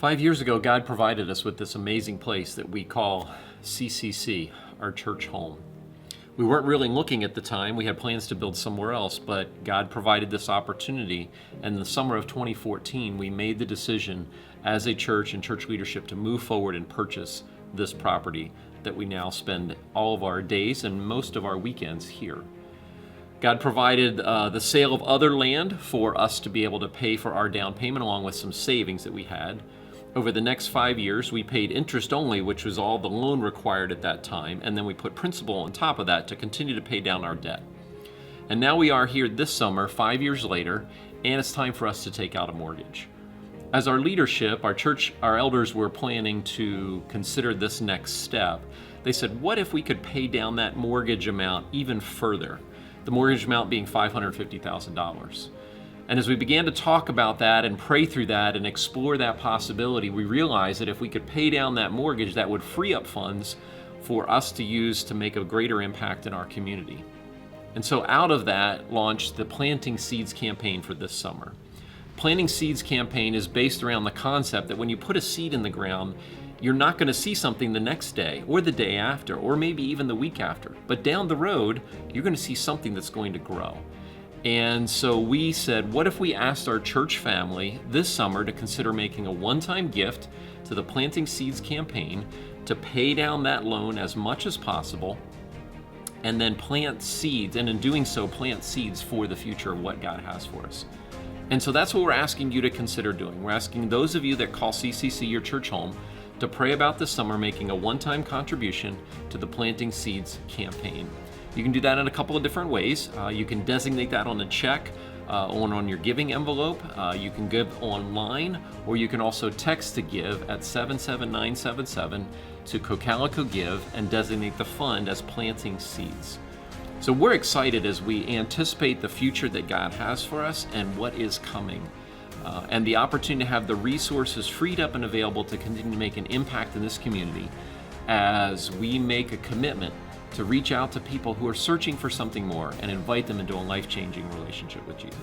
5 years ago, God provided us with this amazing place that we call CCC, our church home. We weren't really looking at the time. We had plans to build somewhere else, but God provided this opportunity. And in the summer of 2014, we made the decision as a church and church leadership to move forward and purchase this property that we now spend all of our days and most of our weekends here. God provided the sale of other land for us to be able to pay for our down payment along with some savings that we had. Over the next 5 years, we paid interest only, which was all the loan required at that time, and then we put principal on top of that to continue to pay down our debt. And now we are here this summer, 5 years later, and it's time for us to take out a mortgage. As our leadership, our church, our elders were planning to consider this next step, they said, what if we could pay down that mortgage amount even further? The mortgage amount being $550,000. And as we began to talk about that and pray through that and explore that possibility, we realized that if we could pay down that mortgage, that would free up funds for us to use to make a greater impact in our community. And so out of that launched the Planting Seeds campaign for this summer. Planting Seeds campaign is based around the concept that when you put a seed in the ground, you're not going to see something the next day or the day after or maybe even the week after. But down the road, you're going to see something that's going to grow. And so we said, what if we asked our church family this summer to consider making a one-time gift to the Planting Seeds campaign to pay down that loan as much as possible and then plant seeds, and in doing so, plant seeds for the future of what God has for us. And so that's what we're asking you to consider doing. We're asking those of you that call CCC your church home to pray about this summer making a one-time contribution to the Planting Seeds campaign. You can do that in a couple of different ways. You can designate that on a check on your giving envelope. You can give online, or you can also text to give at 77977 to Cocalico Give and designate the fund as Planting Seeds. So we're excited as we anticipate the future that God has for us and what is coming. And the opportunity to have the resources freed up and available to continue to make an impact in this community as we make a commitment to reach out to people who are searching for something more and invite them into a life-changing relationship with Jesus.